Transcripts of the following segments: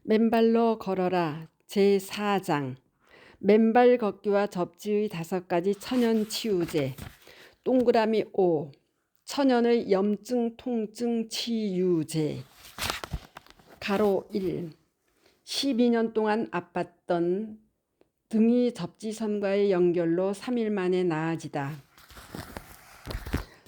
맨발로 걸어라 제4장 맨발 걷기와 접지의 5가지 천연 치유제. 동그라미 5. 천연의 염증 통증 치유제. 가로 1. 12년 동안 아팠던 등이 접지선과의 연결로 3일 만에 나아지다.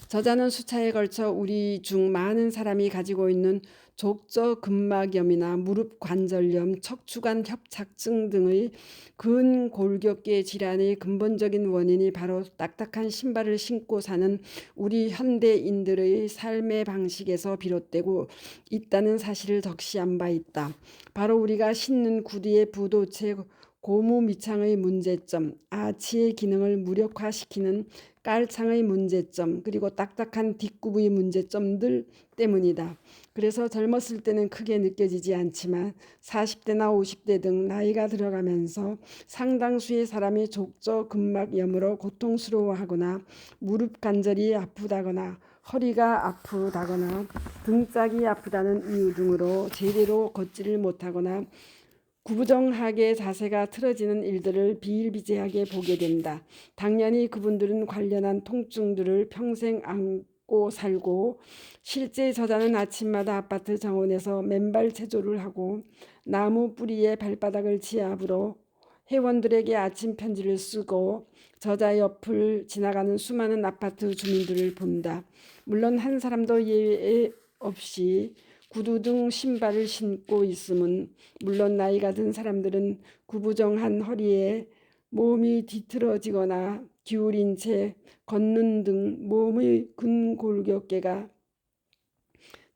저자는 수차에 걸쳐 우리 중 많은 사람이 가지고 있는 족저근막염이나 무릎 관절염, 척추관 협착증 등의 근골격계 질환의 근본적인 원인이 바로 딱딱한 신발을 신고 사는 우리 현대인들의 삶의 방식에서 비롯되고 있다는 사실을 적시한 바 있다. 바로 우리가 신는 구두의 부도체, 고무미창의 문제점, 아치의 기능을 무력화시키는 깔창의 문제점, 그리고 딱딱한 뒷굽의 문제점들 때문이다. 그래서 젊었을 때는 크게 느껴지지 않지만 40대나 50대 등 나이가 들어가면서 상당수의 사람이 족저근막염으로 고통스러워하거나 무릎 관절이 아프다거나 허리가 아프다거나 등짝이 아프다는 이유 등으로 제대로 걷지를 못하거나 구부정하게 자세가 틀어지는 일들을 비일비재하게 보게 된다. 당연히 그분들은 관련한 통증들을 평생 안고 살고, 실제 저자는 아침마다 아파트 정원에서 맨발 체조를 하고 나무 뿌리에 발바닥을 지압으로 회원들에게 아침 편지를 쓰고 저자 옆을 지나가는 수많은 아파트 주민들을 본다. 물론 한 사람도 예외 없이 구두 등 신발을 신고 있음은 물론 나이가 든 사람들은 구부정한 허리에 몸이 뒤틀어지거나 기울인 채 걷는 등 몸의 근골격계가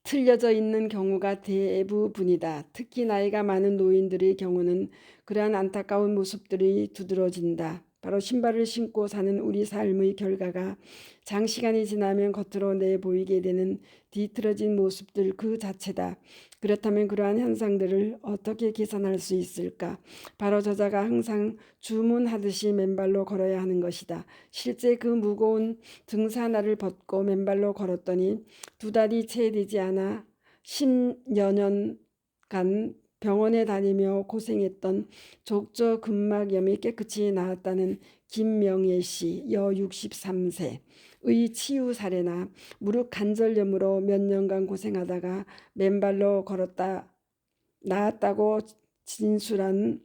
틀려져 있는 경우가 대부분이다. 특히 나이가 많은 노인들의 경우는 그러한 안타까운 모습들이 두드러진다. 바로 신발을 신고 사는 우리 삶의 결과가 장시간이 지나면 겉으로 내보이게 되는 뒤틀어진 모습들 그 자체다. 그렇다면 그러한 현상들을 어떻게 개선할 수 있을까? 바로 저자가 항상 주문하듯이 맨발로 걸어야 하는 것이다. 실제 그 무거운 등산화를 벗고 맨발로 걸었더니 2달이 채 되지 않아 10여 년간 병원에 다니며 고생했던 족저근막염이 깨끗이 나았다는 김명애 씨, 여 63세의 치유 사례나 무릎 관절염으로 몇 년간 고생하다가 맨발로 걸었다 나았다고 진술한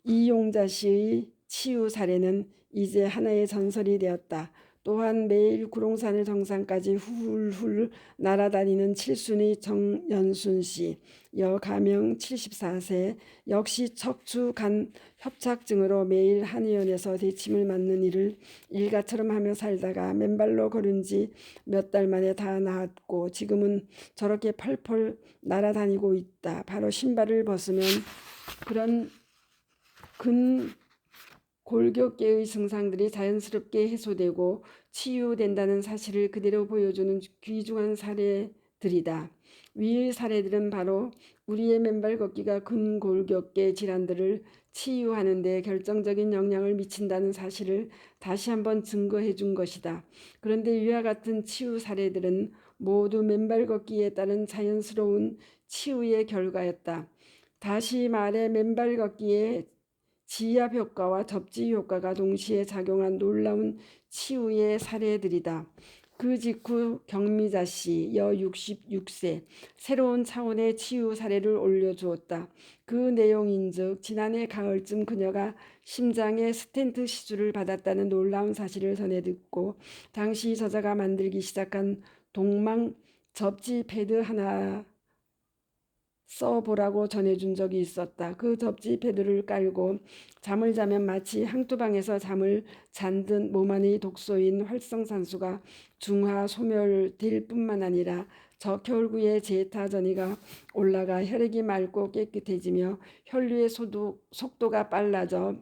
이용자 씨의 치유 사례는 이제 하나의 전설이 되었다. 또한 매일 구룡산을 정상까지 훌훌 날아다니는 칠순이 정연순 씨, 여가명 74세, 역시 척추관 협착증으로 매일 한의원에서 대침을 맞는 일을 일가처럼 하며 살다가 맨발로 걸은 지 몇 달 만에 다 나았고 지금은 저렇게 펄펄 날아다니고 있다. 바로 신발을 벗으면 그런 근골격계의 증상들이 자연스럽게 해소되고 치유된다는 사실을 그대로 보여주는 귀중한 사례들이다. 위의 사례들은 바로 우리의 맨발 걷기가 근골격계 질환들을 치유하는 데 결정적인 영향을 미친다는 사실을 다시 한번 증거해 준 것이다. 그런데 이와 같은 치유 사례들은 모두 맨발 걷기에 따른 자연스러운 치유의 결과였다. 다시 말해 맨발 걷기에 지압 효과와 접지 효과가 동시에 작용한 놀라운 치유의 사례들이다. 그 직후 경미자 씨, 여 66세, 새로운 차원의 치유 사례를 올려주었다. 그 내용인즉 지난해 가을쯤 그녀가 심장에 스텐트 시술을 받았다는 놀라운 사실을 전해 듣고 당시 저자가 만들기 시작한 동망 접지 패드 하나 써보라고 전해준 적이 있었다. 그 접지 패드를 깔고 잠을 자면 마치 항투방에서 잠을 잔 듯 몸 안의 독소인 활성산소가 중화 소멸될 뿐만 아니라 적혈구의 제타 전이가 올라가 혈액이 맑고 깨끗해지며 혈류의 속도가 빨라져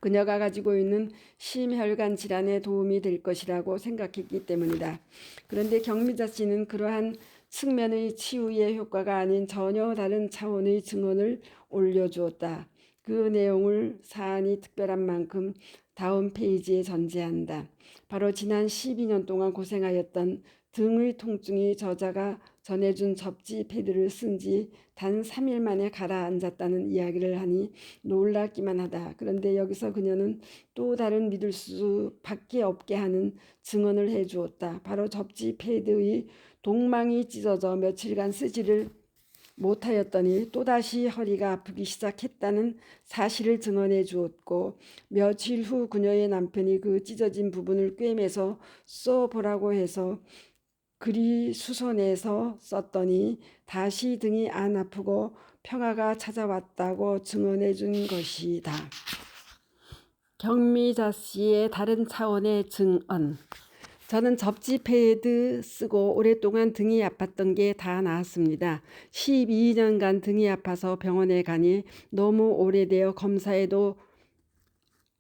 그녀가 가지고 있는 심혈관 질환에 도움이 될 것이라고 생각했기 때문이다. 그런데 경미자 씨는 그러한 측면의 치유의 효과가 아닌 전혀 다른 차원의 증언을 올려주었다. 그 내용을 사안이 특별한 만큼 다음 페이지에 전제한다. 바로 지난 12년 동안 고생하였던 등의 통증이 저자가 전해준 접지 패드를 쓴 지 단 3일 만에 가라앉았다는 이야기를 하니 놀랍기만 하다. 그런데 여기서 그녀는 또 다른 믿을 수밖에 없게 하는 증언을 해주었다. 바로 접지 패드의 동망이 찢어져 며칠간 쓰지를 못하였더니 또다시 허리가 아프기 시작했다는 사실을 증언해 주었고, 며칠 후 그녀의 남편이 그 찢어진 부분을 꿰매서 써보라고 해서 그리 수선해서 썼더니 다시 등이 안 아프고 평화가 찾아왔다고 증언해 준 것이다. 경미자 씨의 다른 차원의 증언. 저는 접지 패드 쓰고 오랫동안 등이 아팠던 게 다 나았습니다. 12년간 등이 아파서 병원에 가니 너무 오래되어 검사해도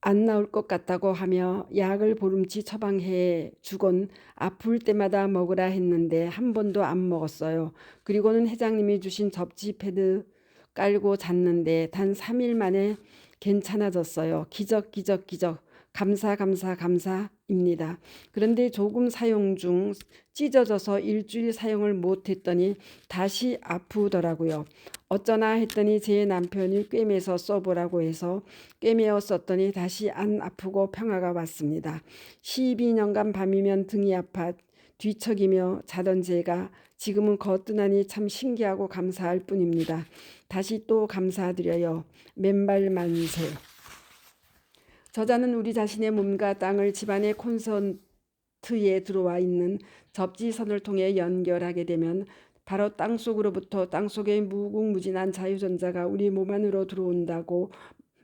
안 나올 것 같다고 하며 약을 보름치 처방해 주곤 아플 때마다 먹으라 했는데 한 번도 안 먹었어요. 그리고는 회장님이 주신 접지 패드 깔고 잤는데 단 3일 만에 괜찮아졌어요. 기적 기적 기적. 감사 감사 감사입니다. 그런데 조금 사용 중 찢어져서 일주일 사용을 못했더니 다시 아프더라고요. 어쩌나 했더니 제 남편이 꿰매서 써보라고 해서 꿰매어 썼더니 다시 안 아프고 평화가 왔습니다. 12년간 밤이면 등이 아파 뒤척이며 자던 제가 지금은 거뜬하니 참 신기하고 감사할 뿐입니다. 다시 또 감사드려요. 맨발 만세. 저자는 우리 자신의 몸과 땅을 집안의 콘센트에 들어와 있는 접지선을 통해 연결하게 되면 바로 땅속으로부터 땅속의 무궁무진한 자유전자가 우리 몸 안으로 들어온다고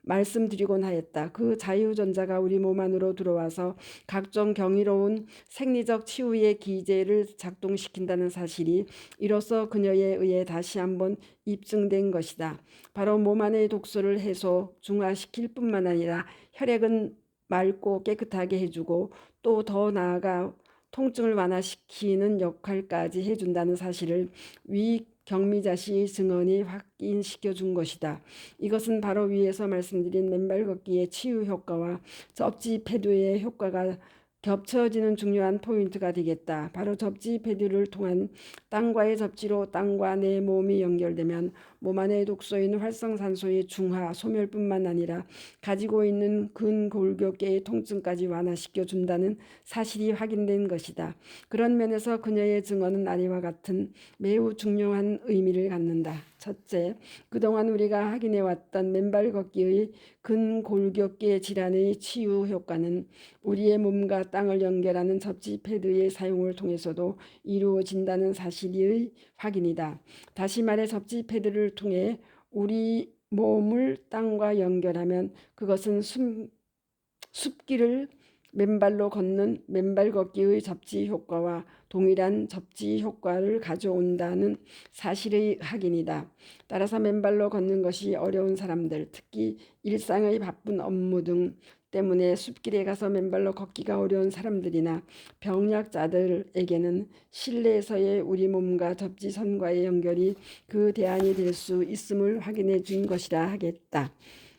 말씀드리곤 하였다. 그 자유전자가 우리 몸 안으로 들어와서 각종 경이로운 생리적 치유의 기제를 작동시킨다는 사실이 이로써 그녀에 의해 다시 한번 입증된 것이다. 바로 몸 안의 독소를 해소, 중화시킬 뿐만 아니라 혈액은 맑고 깨끗하게 해주고 또 더 나아가 통증을 완화시키는 역할까지 해준다는 사실을 위 경미자 씨의 증언이 확인시켜 준 것이다. 이것은 바로 위에서 말씀드린 맨발 걷기의 치유 효과와 접지 패드의 효과가 겹쳐지는 중요한 포인트가 되겠다. 바로 접지 패드를 통한 땅과의 접지로 땅과 내 몸이 연결되면 몸 안의 독소인 활성산소의 중화, 소멸뿐만 아니라 가지고 있는 근골격계의 통증까지 완화시켜 준다는 사실이 확인된 것이다. 그런 면에서 그녀의 증언은 아래와 같은 매우 중요한 의미를 갖는다. 첫째, 그동안 우리가 확인해왔던 맨발 걷기의 근골격계 질환의 치유 효과는 우리의 몸과 땅을 연결하는 접지 패드의 사용을 통해서도 이루어진다는 사실의 확인이다. 다시 말해 접지 패드를 통해 우리 몸을 땅과 연결하면 그것은 숲길을 맨발로 걷는 맨발 걷기의 접지 효과와 동일한 접지 효과를 가져온다는 사실의 확인이다. 따라서 맨발로 걷는 것이 어려운 사람들, 특히 일상의 바쁜 업무 등 때문에 숲길에 가서 맨발로 걷기가 어려운 사람들이나 병약자들에게는 실내에서의 우리 몸과 접지선과의 연결이 그 대안이 될 수 있음을 확인해 준 것이라 하겠다.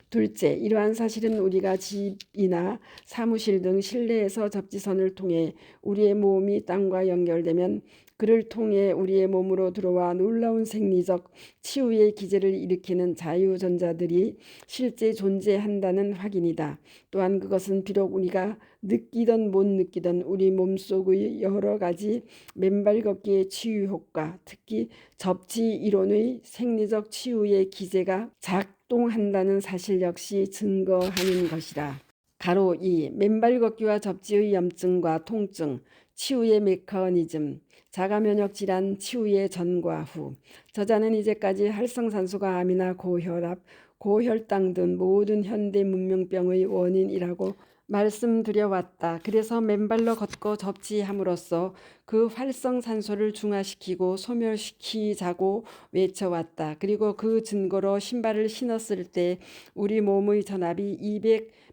둘째, 이러한 사실은 우리가 집이나 사무실 등 실내에서 접지선을 통해 우리의 몸이 땅과 연결되면 그를 통해 우리의 몸으로 들어와 놀라운 생리적 치유의 기제를 일으키는 자유전자들이 실제 존재한다는 확인이다. 또한 그것은 비록 우리가 느끼던 못 느끼던 우리 몸속의 여러 가지 맨발 걷기의 치유 효과, 특히 접지 이론의 생리적 치유의 기제가 작동한다는 사실 역시 증거하는 것이다. 가로 2. 맨발 걷기와 접지의 염증과 통증, 치유의 메커니즘, 자가면역 질환 치유의 전과 후. 저자는 이제까지 활성산소가 암이나 고혈압, 고혈당 등 모든 현대 문명병의 원인이라고 말씀드려왔다. 그래서 맨발로 걷고 접지함으로써 그 활성산소를 중화시키고 소멸시키자고 외쳐왔다. 그리고 그 증거로 신발을 신었을 때 우리 몸의 전압이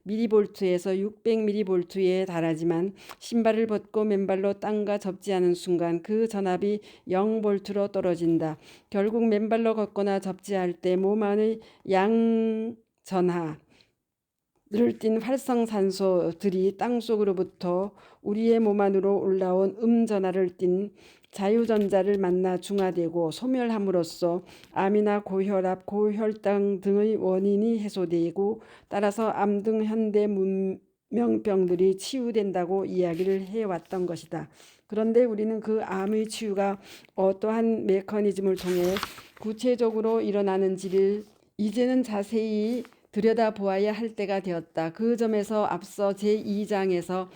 200mV에서 600mV에 달하지만 신발을 벗고 맨발로 땅과 접지하는 순간 그 전압이 0V로 떨어진다. 결국 맨발로 걷거나 접지할 때 몸 안의 양전하 를 띤 활성산소들이 땅속으로부터 우리의 몸 안으로 올라온 음전하를 띤 자유전자를 만나 중화되고 소멸함으로써 암이나 고혈압, 고혈당 등의 원인이 해소되고 따라서 암 등 현대 문명병들이 치유된다고 이야기를 해왔던 것이다. 그런데 우리는 그 암의 치유가 어떠한 메커니즘을 통해 구체적으로 일어나는지를 이제는 자세히 들여다보아야 할 때가 되었다. 그 점에서 앞서 제2장에서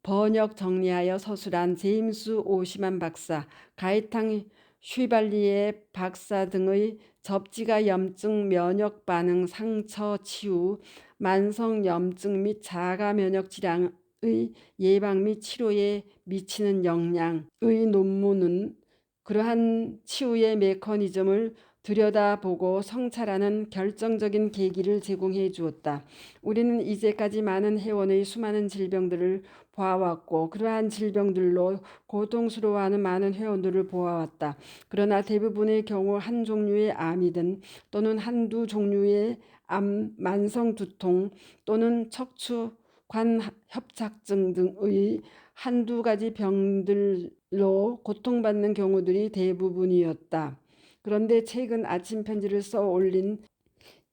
번역 정리하여 서술한 제임스 오시만 박사, 가이탕 슈발리에 박사 등의 접지가 염증, 면역 반응, 상처 치유, 만성 염증 및 자가 면역 질환의 예방 및 치료에 미치는 영향의 논문은 그러한 치유의 메커니즘을 들여다보고 성찰하는 결정적인 계기를 제공해 주었다. 우리는 이제까지 많은 회원의 수많은 질병들을 보아왔고 그러한 질병들로 고통스러워하는 많은 회원들을 보아왔다. 그러나 대부분의 경우 한 종류의 암이든 또는 한두 종류의 암, 만성 두통 또는 척추관 협착증 등의 한두 가지 병들로 고통받는 경우들이 대부분이었다. 그런데 최근 아침 편지를 써 올린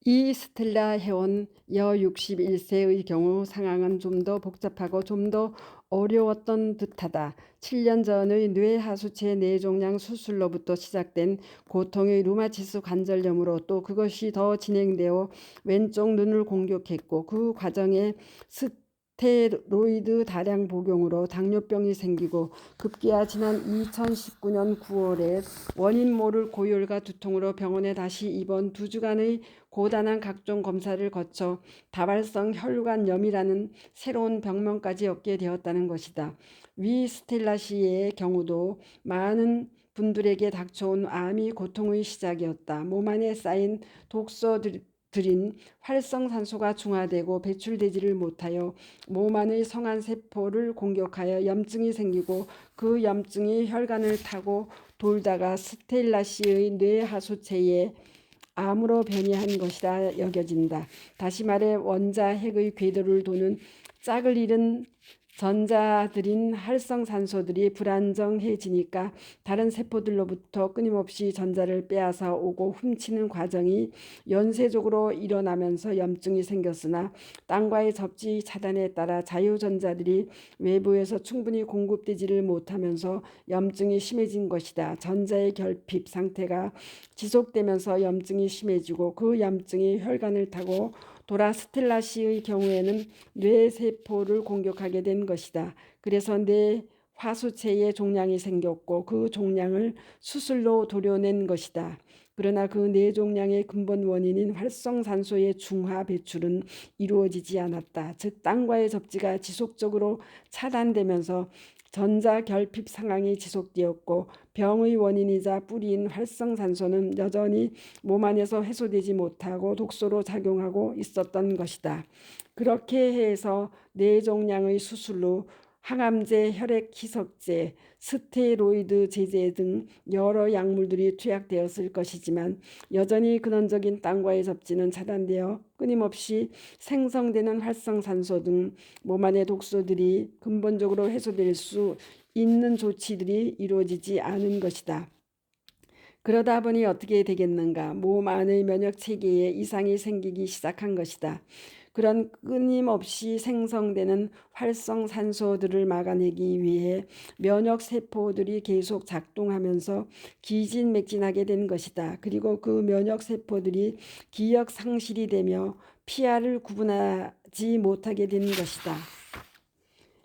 이 스텔라 회원 여 61세의 경우 상황은 좀 더 복잡하고 좀 더 어려웠던 듯하다. 7년 전의 뇌하수체 뇌종양 수술로부터 시작된 고통의 루마티스 관절염으로 또 그것이 더 진행되어 왼쪽 눈을 공격했고 그 과정에 스테로이드 다량 복용으로 당뇨병이 생기고 급기야 지난 2019년 9월에 원인 모를 고열과 두통으로 병원에 다시 입원 2주간의 고단한 각종 검사를 거쳐 다발성 혈관염이라는 새로운 병명까지 얻게 되었다는 것이다. 위 스텔라 씨의 경우도 많은 분들에게 닥쳐온 암이 고통의 시작이었다. 몸 안에 쌓인 독소들인 활성산소가 중화되고 배출되지를 못하여 몸 안의 성안세포를 공격하여 염증이 생기고 그 염증이 혈관을 타고 돌다가 스텔라 씨의 뇌하수체에 암으로 변이한 것이라 여겨진다. 다시 말해 원자핵의 궤도를 도는 짝을 잃은 전자들인 활성산소들이 불안정해지니까 다른 세포들로부터 끊임없이 전자를 빼앗아 오고 훔치는 과정이 연쇄적으로 일어나면서 염증이 생겼으나 땅과의 접지 차단에 따라 자유전자들이 외부에서 충분히 공급되지를 못하면서 염증이 심해진 것이다. 전자의 결핍 상태가 지속되면서 염증이 심해지고 그 염증이 혈관을 타고 도라 스텔라 씨의 경우에는 뇌세포를 공격하게 된 것이다. 그래서 뇌 화수체에 종양이 생겼고 그 종양을 수술로 도려낸 것이다. 그러나 그 뇌종양의 근본 원인인 활성산소의 중화 배출은 이루어지지 않았다. 즉 땅과의 접지가 지속적으로 차단되면서 전자 결핍 상황이 지속되었고 병의 원인이자 뿌리인 활성산소는 여전히 몸 안에서 해소되지 못하고 독소로 작용하고 있었던 것이다. 그렇게 해서 뇌종양의 수술로 항암제, 혈액희석제, 스테로이드 제제 등 여러 약물들이 투약되었을 것이지만 여전히 근원적인 땅과의 접지는 차단되어 끊임없이 생성되는 활성산소 등 몸 안의 독소들이 근본적으로 해소될 수 있는 조치들이 이루어지지 않은 것이다. 그러다 보니 어떻게 되겠는가? 몸 안의 면역 체계에 이상이 생기기 시작한 것이다. 그런 끊임없이 생성되는 활성산소들을 막아내기 위해 면역 세포들이 계속 작동하면서 기진맥진하게 된 것이다. 그리고 그 면역 세포들이 기억 상실이 되며 피하를 구분하지 못하게 된 것이다.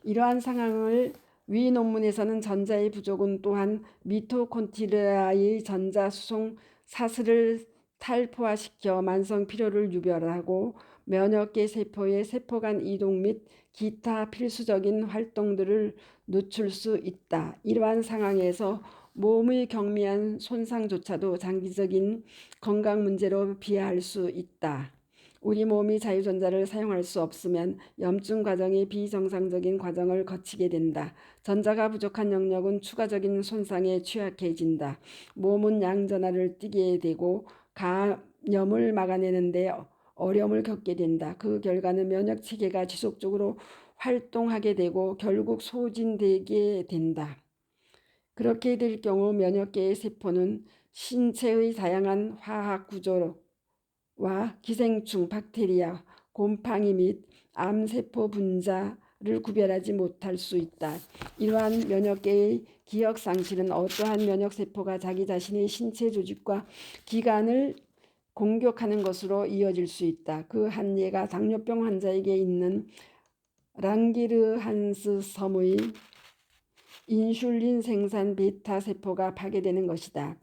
이러한 상황을 위 논문에서는 전자의 부족은 또한 미토콘드리아의 전자 수송 사슬을 탈포화시켜 만성 피로를 유발하고 면역계 세포의 세포 간 이동 및 기타 필수적인 활동들을 늦출 수 있다. 이러한 상황에서 몸의 경미한 손상조차도 장기적인 건강 문제로 비하할 수 있다. 우리 몸이 자유전자를 사용할 수 없으면 염증 과정이 비정상적인 과정을 거치게 된다. 전자가 부족한 영역은 추가적인 손상에 취약해진다. 몸은 양전하를 띠게 되고 감염을 막아내는데 어려움을 겪게 된다. 그 결과는 면역 체계가 지속적으로 활동하게 되고 결국 소진되게 된다. 그렇게 될 경우 면역계의 세포는 신체의 다양한 화학 구조와 기생충, 박테리아, 곰팡이 및 암세포 분자를 구별하지 못할 수 있다. 이러한 면역계의 기억 상실은 어떠한 면역세포가 자기 자신의 신체 조직과 기관을 공격하는 것으로 이어질 수 있다. 그 한 예가 당뇨병 환자에게 있는 랑기르한스 섬의 인슐린 생산 베타 세포가 파괴되는 것이다.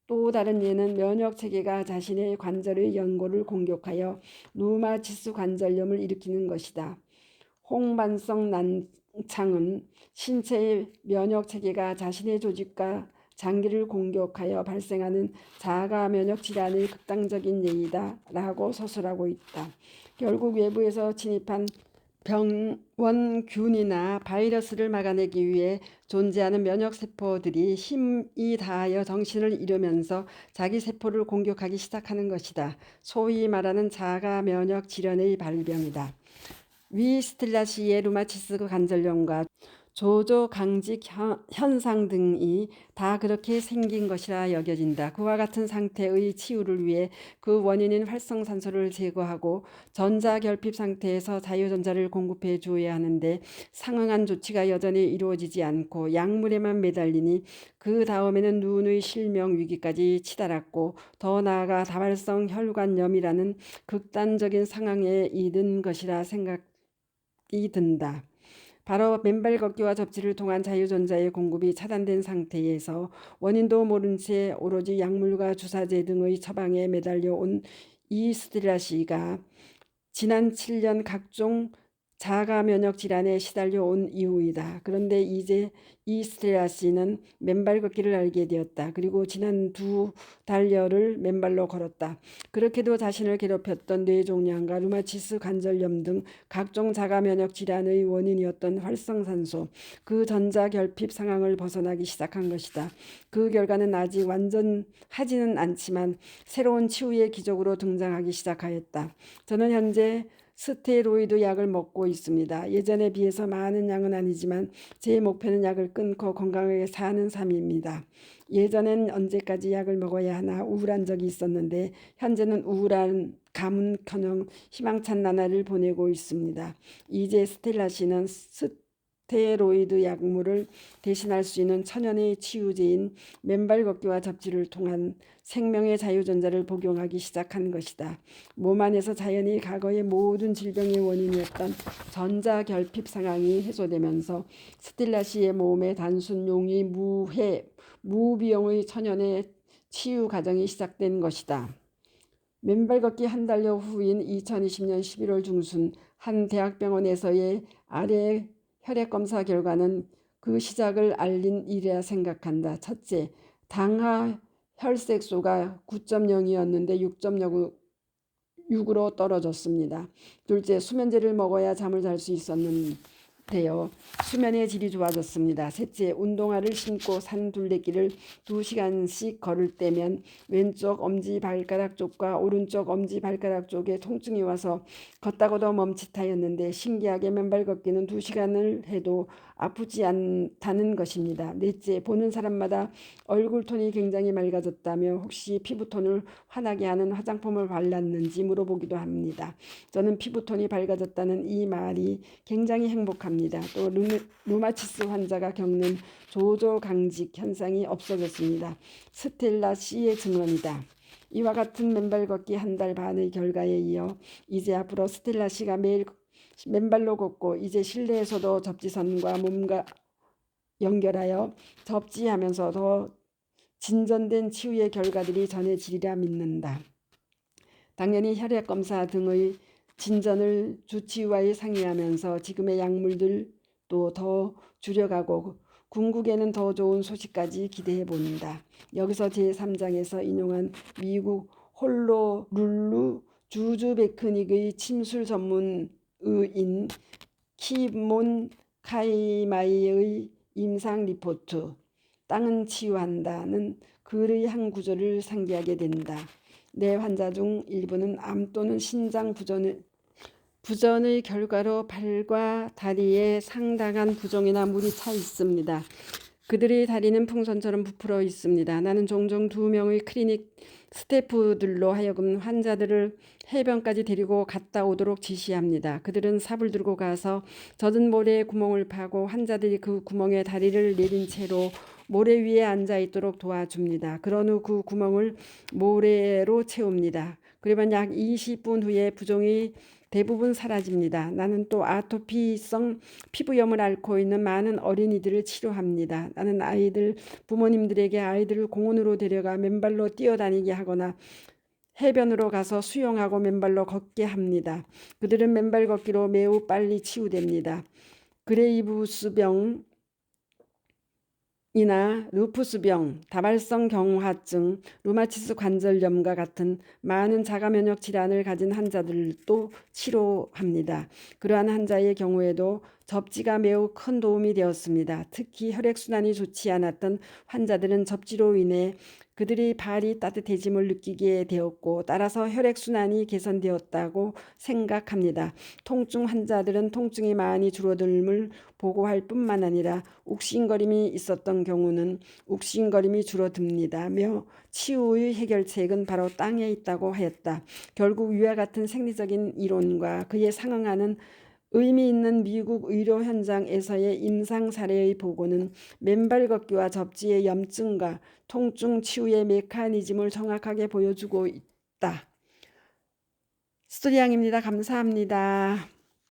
또 다른 예는 면역 체계가 자신의 관절의 연골을 공격하여 루마티스 관절염을 일으키는 것이다. 홍반성 난창은 신체의 면역 체계가 자신의 조직과 장기를 공격하여 발생하는 자가 면역 질환의 극단적인 예이다 라고 서술하고 있다. 결국 외부에서 침입한 병원균이나 바이러스를 막아내기 위해 존재하는 면역세포들이 힘이 다하여 정신을 잃으면서 자기 세포를 공격하기 시작하는 것이다. 소위 말하는 자가 면역 질환의 발병이다. 위 스틸라시의 루마티스 관절염과 조조 강직 현상 등이 다 그렇게 생긴 것이라 여겨진다. 그와 같은 상태의 치유를 위해 그 원인인 활성산소를 제거하고 전자결핍 상태에서 자유전자를 공급해 주어야 하는데 상응한 조치가 여전히 이루어지지 않고 약물에만 매달리니 그 다음에는 눈의 실명 위기까지 치달았고 더 나아가 다발성 혈관염이라는 극단적인 상황에 이른 것이라 생각이 든다. 바로 맨발 걷기와 접지를 통한 자유전자의 공급이 차단된 상태에서 원인도 모른 채 오로지 약물과 주사제 등의 처방에 매달려 온 이스트라 씨가 지난 7년 각종 자가 면역 질환에 시달려 온 이후이다. 그런데 이제 이스트라 씨는 맨발 걷기를 알게 되었다. 그리고 지난 2달여를 맨발로 걸었다. 그렇게도 자신을 괴롭혔던 뇌종양과 루마티스 관절염 등 각종 자가 면역 질환의 원인이었던 활성산소, 그 전자결핍 상황을 벗어나기 시작한 것이다. 그 결과는 아직 완전하지는 않지만 새로운 치유의 기적으로 등장하기 시작하였다. 저는 현재 스테로이드 약을 먹고 있습니다. 예전에 비해서 많은 양은 아니지만 제 목표는 약을 끊고 건강하게 사는 삶입니다. 예전엔 언제까지 약을 먹어야 하나 우울한 적이 있었는데 현재는 우울한 감은커녕 희망찬 나날을 보내고 있습니다. 이제 스텔라 씨는 스테로이드 약물을 대신할 수 있는 천연의 치유제인 맨발 걷기와 접지를 통한 생명의 자유전자를 복용하기 시작한 것이다. 몸 안에서 자연히 과거의 모든 질병의 원인이었던 전자결핍 상황이 해소되면서 스텔라 씨의 몸에 단순 용이 무비용의 천연의 치유 과정이 시작된 것이다. 맨발 걷기 한 달여 후인 2020년 11월 중순 한 대학병원에서의 아래 혈액검사 결과는 그 시작을 알린 일이라 생각한다. 첫째, 당하 혈색소가 9.0이었는데 6.6으로 떨어졌습니다. 둘째, 수면제를 먹어야 잠을 잘 수 있었는데요. 수면의 질이 좋아졌습니다. 셋째, 운동화를 신고 산 둘레길을 2시간씩 걸을 때면 왼쪽 엄지발가락 쪽과 오른쪽 엄지발가락 쪽에 통증이 와서 걷다고도 멈칫하였는데 신기하게 맨발 걷기는 2시간을 해도 아프지 않다는 것입니다. 넷째, 보는 사람마다 얼굴톤이 굉장히 맑아졌다며 혹시 피부톤을 환하게 하는 화장품을 발랐는지 물어보기도 합니다. 저는 피부톤이 밝아졌다는 이 말이 굉장히 행복합니다. 또 루마티스 환자가 겪는 조조강직 현상이 없어졌습니다. 스텔라 씨의 증언이다. 이와 같은 맨발 걷기 한 달 반의 결과에 이어 이제 앞으로 스텔라 씨가 매일 맨발로 걷고 이제 실내에서도 접지선과 몸과 연결하여 접지하면서 더 진전된 치유의 결과들이 전해지리라 믿는다. 당연히 혈액검사 등의 진전을 주치의와의 상의하면서 지금의 약물들도 더 줄여가고 궁극에는 더 좋은 소식까지 기대해 본다. 여기서 제3장에서 인용한 미국 홀로룰루 주주베크닉의 침술 전문 의인 키몬 카이마이의 임상 리포트 땅은 치유한다는 글의 한 구절을 상기하게 된다. 내 환자 중 일부는 암 또는 신장 부전의 결과로 발과 다리에 상당한 부종이나 물이 차 있습니다. 그들의 다리는 풍선처럼 부풀어 있습니다. 나는 종종 2명의 클리닉 스태프들로 하여금 환자들을 해변까지 데리고 갔다 오도록 지시합니다. 그들은 삽을 들고 가서 젖은 모래에 구멍을 파고 환자들이 그 구멍에 다리를 내린 채로 모래 위에 앉아 있도록 도와줍니다. 그런 후 그 구멍을 모래로 채웁니다. 그러면 약 20분 후에 부종이 대부분 사라집니다. 나는 또 아토피성 피부염을 앓고 있는 많은 어린이들을 치료합니다. 나는 부모님들에게 아이들을 공원으로 데려가 맨발로 뛰어다니게 하거나 해변으로 가서 수영하고 맨발로 걷게 합니다. 그들은 맨발 걷기로 매우 빨리 치유됩니다. 그레이브스병 이나 루푸스병, 다발성 경화증, 루마티스 관절염과 같은 많은 자가 면역 질환을 가진 환자들도 치료합니다. 그러한 환자의 경우에도 접지가 매우 큰 도움이 되었습니다. 특히 혈액순환이 좋지 않았던 환자들은 접지로 인해 그들의 발이 따뜻해짐을 느끼게 되었고 따라서 혈액순환이 개선되었다고 생각합니다. 통증 환자들은 통증이 많이 줄어듦을 보고할 뿐만 아니라 욱신거림이 있었던 경우는 욱신거림이 줄어듭니다며 치유의 해결책은 바로 땅에 있다고 하였다. 결국 위와 같은 생리적인 이론과 그에 상응하는 의미 있는 미국 의료 현장에서의 임상 사례의 보고는 맨발 걷기와 접지의 염증과 통증 치유의 메커니즘을 정확하게 보여주고 있다. 스토리양입니다. 감사합니다.